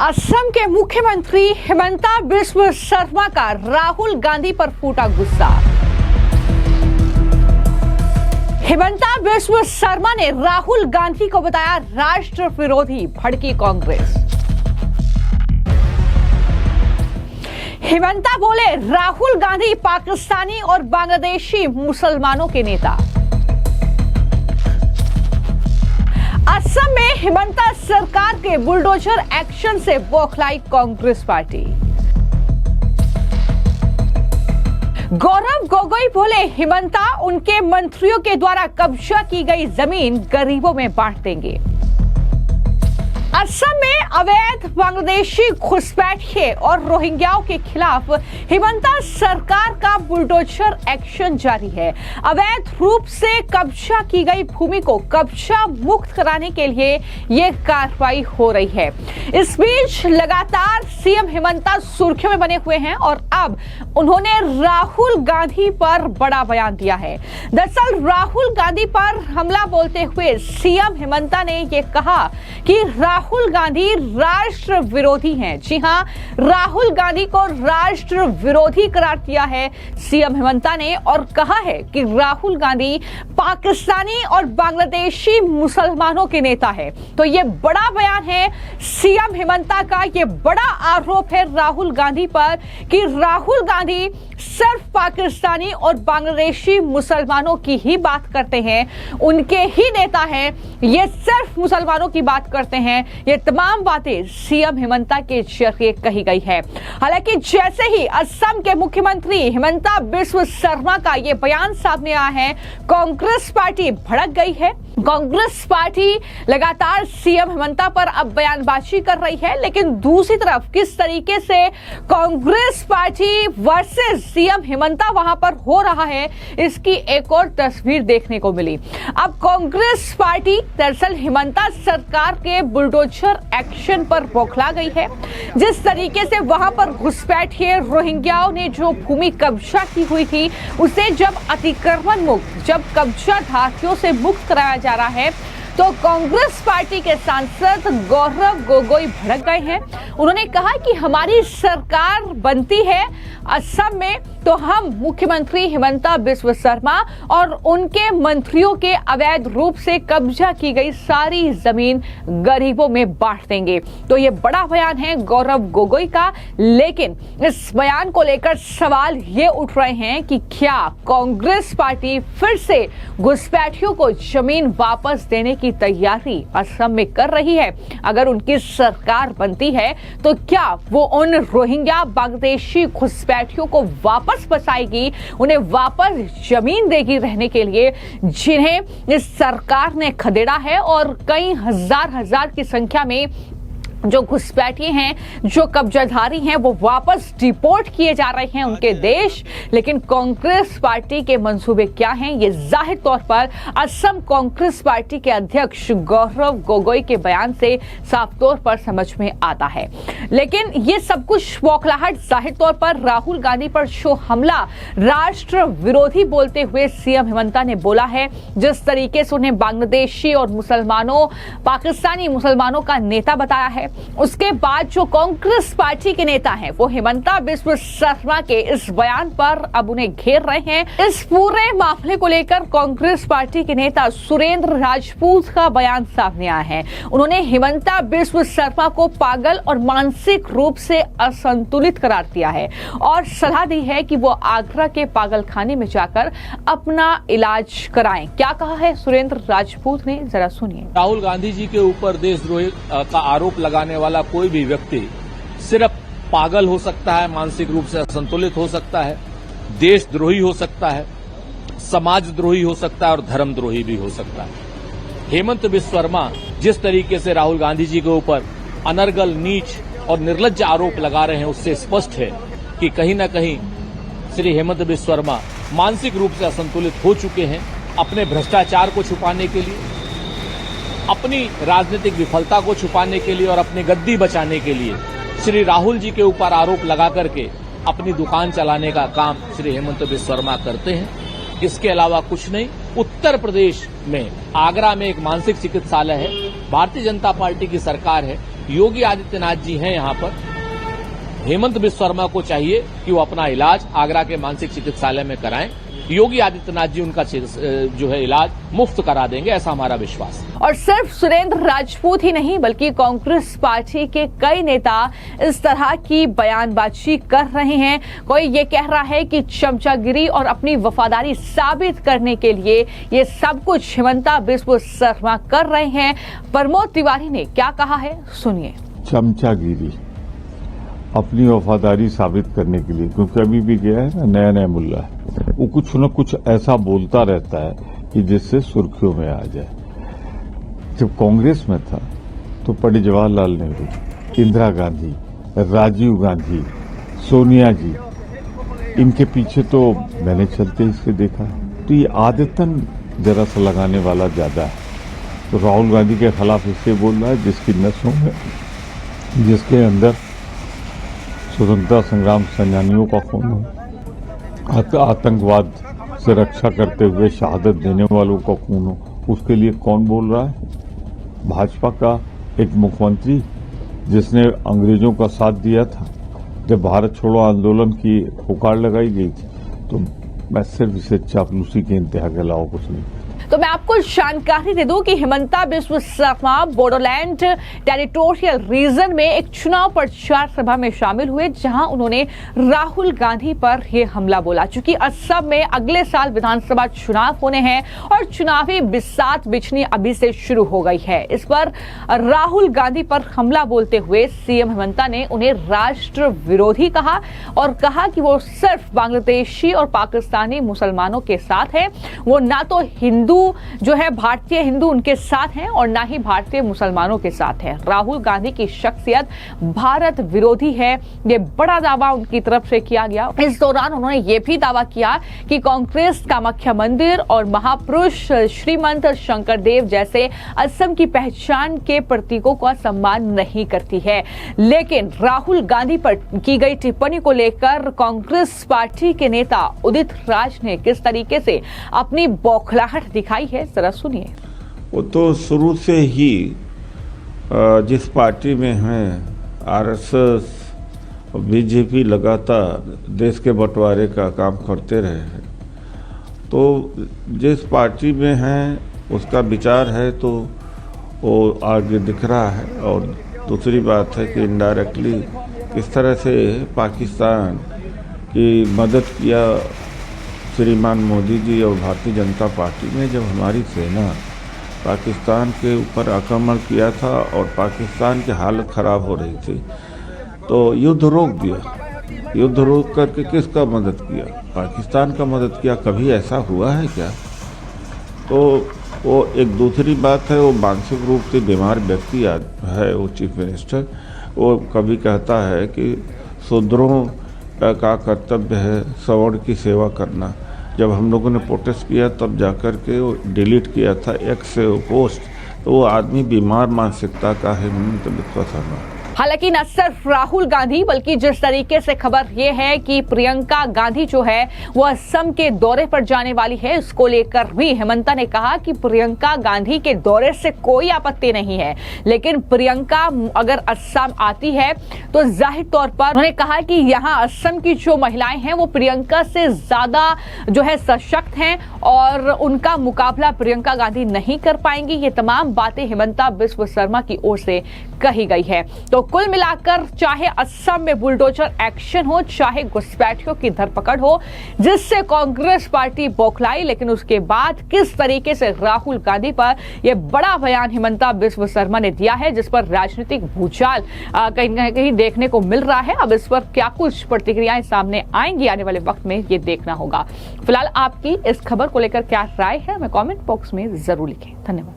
असम के मुख्यमंत्री हिमंता बिस्वा शर्मा का राहुल गांधी पर फूटा गुस्सा। हिमंता बिस्वा शर्मा ने राहुल गांधी को बताया राष्ट्र विरोधी, भड़की कांग्रेस। हिमंता बोले राहुल गांधी पाकिस्तानी और बांग्लादेशी मुसलमानों के नेता। असम में हिमंता सरकार के बुलडोजर एक्शन से बौखलाई कांग्रेस पार्टी। गौरव गोगोई बोले हिमंता उनके मंत्रियों के द्वारा कब्जा की गई जमीन गरीबों में बांट देंगे। असम में अवैध बांग्लादेशी घुसपैठिए और रोहिंग्याओं के खिलाफ हिमंता सरकार का बुलडोजर एक्शन जारी है। अवैध रूप से कब्जा की गई भूमि को कब्जा मुक्त कराने के लिए ये कार्रवाई हो रही है। इस बीच लगातार सीएम हिमंता सुर्खियों में बने हुए हैं और अब उन्होंने राहुल गांधी पर बड़ा बयान दिया है। दरअसल राहुल गांधी पर हमला बोलते हुए सीएम हिमंता ने ये कहा कि राहुल गांधी राष्ट्र विरोधी हैं। जी हां, राहुल गांधी को राष्ट्र विरोधी करार दिया है सीएम हिमंता ने और कहा है कि राहुल गांधी पाकिस्तानी और बांग्लादेशी मुसलमानों के नेता है। तो ये बड़ा बयान है सीएम हिमंता का, ये बड़ा आरोप है राहुल गांधी पर कि राहुल गांधी सिर्फ पाकिस्तानी और बांग्लादेशी मुसलमानों की ही बात करते हैं, उनके ही नेता हैं, ये सिर्फ मुसलमानों की बात करते हैं। ये तमाम बातें सीएम हिमंता के जरिए कही गई है। हालांकि जैसे ही असम के मुख्यमंत्री हिमंता बिस्वा शर्मा का ये बयान सामने आया है, कांग्रेस पार्टी भड़क गई है। कांग्रेस पार्टी लगातार सीएम हिमंता पर अब बयानबाजी कर रही है, लेकिन दूसरी तरफ किस तरीके से Congress party versus CM Himanta वहां पर हो रहा है, इसकी एक और तस्वीर देखने को मिली। अब कांग्रेस पार्टी दरअसल हिमंता सरकार के बुलडोजर एक्शन पर बौखला गई है। जिस तरीके से वहां पर घुसपैठिए रोहिंग्याओं ने जो भूमि कब्जा की हुई थी, उसे जब अतिक्रमण मुक्त, जब कब्जाधारियों से मुक्त कराया जा रहा है, तो कांग्रेस पार्टी के सांसद गौरव गोगोई भड़क गए हैं। उन्होंने कहा कि हमारी सरकार बनती है असम में तो हम मुख्यमंत्री हिमंता बिस्वा शर्मा और उनके मंत्रियों के अवैध रूप से कब्जा की गई सारी जमीन गरीबों में बांट देंगे। तो ये बड़ा बयान है गौरव गोगोई का, लेकिन इस बयान को लेकर सवाल ये उठ रहे हैं कि क्या कांग्रेस पार्टी फिर से घुसपैठियों को जमीन वापस देने की तैयारी असम में कर रही है? अगर उनकी सरकार बनती है तो क्या वो उन रोहिंग्या बांग्लादेशी घुसपैठियों को वापस बसाएगी, उन्हें वापस जमीन देगी रहने के लिए, जिन्हें इस सरकार ने खदेड़ा है और कई हजार की संख्या में जो घुसपैठिए हैं, जो कब्जाधारी हैं, वो वापस डिपोर्ट किए जा रहे हैं उनके देश। लेकिन कांग्रेस पार्टी के मंसूबे क्या हैं, ये जाहिर तौर पर असम कांग्रेस पार्टी के अध्यक्ष गौरव गोगोई के बयान से साफ तौर पर समझ में आता है। लेकिन ये सब कुछ बौखलाहट जाहिर तौर पर राहुल गांधी पर जो हमला राष्ट्र विरोधी बोलते हुए सीएम हिमंता ने बोला है, जिस तरीके से उन्हें बांग्लादेशी और मुसलमानों, पाकिस्तानी मुसलमानों का नेता बताया है, उसके बाद जो कांग्रेस पार्टी के नेता हैं वो हिमंता बिस्वा शर्मा के इस बयान पर अब उन्हें घेर रहे हैं। इस पूरे मामले को लेकर कांग्रेस पार्टी के नेता सुरेंद्र राजपूत का बयान सामने आया है। उन्होंने हिमंता बिस्वा शर्मा को पागल और मानसिक रूप से असंतुलित करार दिया है और सलाह दी है कि वो आगरा के पागल खाने में जाकर अपना इलाज कराएं। क्या कहा है सुरेंद्र राजपूत ने, जरा सुनिए। राहुल गांधी जी के ऊपर देशद्रोही का आरोप लगाने वाला कोई भी व्यक्ति सिर्फ पागल हो सकता है, मानसिक रूप से असंतुलित हो सकता है, देशद्रोही हो सकता है, समाजद्रोही हो सकता है और धर्मद्रोही भी हो सकता है। हेमंत बिस्वा शर्मा जिस तरीके से राहुल गांधी जी के ऊपर अनर्गल, नीच और निर्लज्ज आरोप लगा रहे हैं, उससे स्पष्ट है कि कहीं न कहीं श्री हेमंत बिस्वा शर्मा मानसिक रूप से असंतुलित हो चुके हैं। अपने भ्रष्टाचार को छुपाने के लिए, अपनी राजनीतिक विफलता को छुपाने के लिए और अपनी गद्दी बचाने के लिए श्री राहुल जी के ऊपर आरोप लगा करके अपनी दुकान चलाने का काम श्री हेमंत बिस्वा शर्मा करते हैं। इसके अलावा कुछ नहीं। उत्तर प्रदेश में आगरा में एक मानसिक चिकित्सालय है, भारतीय जनता पार्टी की सरकार है, योगी आदित्यनाथ जी हैं यहां पर, हेमंत बिस्व शर्मा को चाहिए कि वो अपना इलाज आगरा के मानसिक चिकित्सालय में कराएं। योगी आदित्यनाथ जी उनका जो है इलाज मुफ्त करा देंगे, ऐसा हमारा विश्वास है। और सिर्फ सुरेंद्र राजपूत ही नहीं बल्कि कांग्रेस पार्टी के कई नेता इस तरह की बयानबाजी कर रहे हैं। कोई ये कह रहा है कि चमचागिरी और अपनी वफादारी साबित करने के लिए ये सब कुछ हेमंता बिस्व शर्मा कर रहे हैं। प्रमोद तिवारी ने क्या कहा है, सुनिए। चमचागिरी, अपनी वफादारी साबित करने के लिए, क्योंकि अभी भी गया है ना, नया नया मुल्ला है, वो कुछ न कुछ ऐसा बोलता रहता है कि जिससे सुर्खियों में आ जाए। जब कांग्रेस में था तो पंडित जवाहरलाल नेहरू, इंदिरा गांधी, राजीव गांधी, सोनिया जी, इनके पीछे तो मैंने चलते इसके देखा है। तो ये आदतन जरा सा लगाने वाला ज्यादा है। तो राहुल गांधी के खिलाफ इससे बोल रहा है जिसकी नसों में, जिसके अंदर स्वतंत्रता संग्राम सेनानियों का खून हो, आतंकवाद से रक्षा करते हुए शहादत देने वालों का खून हो, उसके लिए कौन बोल रहा है? भाजपा का एक मुख्यमंत्री जिसने अंग्रेजों का साथ दिया था जब भारत छोड़ो आंदोलन की पुकार लगाई गई थी। तो मैं सिर्फ इसे चापलूसी के इंतहा के अलावा कुछ नहीं। तो मैं आपको जानकारी दे दूं कि हेमंता बिस्व शर्मा बोडोलैंड टेरिटोरियल रीजन में एक चुनाव प्रचार सभा में शामिल हुए, जहां उन्होंने राहुल गांधी पर यह हमला बोला। चूंकि असम में अगले साल विधानसभा चुनाव होने हैं और चुनावी बिसात बिछनी अभी से शुरू हो गई है। इस पर राहुल गांधी पर हमला बोलते हुए सीएम हेमंता ने उन्हें राष्ट्र विरोधी कहा और कहा कि वो सिर्फ बांग्लादेशी और पाकिस्तानी मुसलमानों के साथ है, वो ना तो हिंदू जो है भारतीय हिंदू उनके साथ हैं और ना ही भारतीय मुसलमानों के साथ है। राहुल गांधी की शख्सियत भारत विरोधी है, ये बड़ा दावा उनकी तरफ से किया गया। इस दौरान उन्होंने ये भी दावा किया कि कांग्रेस कामाख्या मंदिर और महापुरुष श्रीमंत शंकरदेव जैसे असम की पहचान के प्रतीकों का सम्मान नहीं करती है। लेकिन राहुल गांधी पर की गई टिप्पणी को लेकर कांग्रेस पार्टी के नेता उदित राज ने किस तरीके से अपनी बौखलाहट दिखाई है, जरा सुनिए। वो तो शुरू से ही जिस पार्टी में हैं, आरएसएस और बीजेपी लगातार देश के बंटवारे का काम करते रहे हैं। तो जिस पार्टी में हैं उसका विचार है तो वो आगे दिख रहा है। और दूसरी बात है कि इनडायरेक्टली किस तरह से पाकिस्तान की मदद किया श्रीमान मोदी जी और भारतीय जनता पार्टी ने, जब हमारी सेना पाकिस्तान के ऊपर आक्रमण किया था और पाकिस्तान की हालत ख़राब हो रही थी, तो युद्ध रोक दिया। युद्ध रोक करके किसका मदद किया? पाकिस्तान का मदद किया। कभी ऐसा हुआ है क्या? तो वो एक दूसरी बात है, वो मानसिक रूप से बीमार व्यक्ति है वो चीफ मिनिस्टर। वो कभी कहता है कि शूद्रों का कर्तव्य है सवर्ण की सेवा करना। जब हम लोगों ने प्रोटेस्ट किया तब जाकर के वो डिलीट किया था एक्स से वो पोस्ट। तो वो आदमी बीमार मानसिकता का है, हेमंत बिस्व शर्मा। हालांकि न सिर्फ राहुल गांधी बल्कि जिस तरीके से खबर यह है कि प्रियंका गांधी जो है वो असम के दौरे पर जाने वाली है, इसको लेकर भी हेमंता ने कहा कि प्रियंका गांधी के दौरे से कोई आपत्ति नहीं है, लेकिन प्रियंका अगर असम आती है तो जाहिर तौर पर उन्होंने कहा कि यहाँ असम की जो महिलाएं हैं वो प्रियंका से ज्यादा जो है सशक्त हैं और उनका मुकाबला प्रियंका गांधी नहीं कर पाएंगी। ये तमाम बातें हेमंता बिस्व शर्मा की ओर से कही गई है। तो कुल मिलाकर चाहे असम में बुलडोजर एक्शन हो, चाहे घुसपैठियों की धरपकड़ हो, जिससे कांग्रेस पार्टी बौखलाई, लेकिन उसके बाद किस तरीके से राहुल गांधी पर यह बड़ा बयान हेमंता बिस्व शर्मा ने दिया है, जिस पर राजनीतिक भूचाल कहीं न कहीं देखने को मिल रहा है। अब इस पर क्या कुछ प्रतिक्रियाएं सामने आएंगी आने वाले वक्त में, ये देखना होगा। फिलहाल आपकी इस खबर को लेकर क्या राय है, हमें कमेंट बॉक्स में जरूर लिखें। धन्यवाद।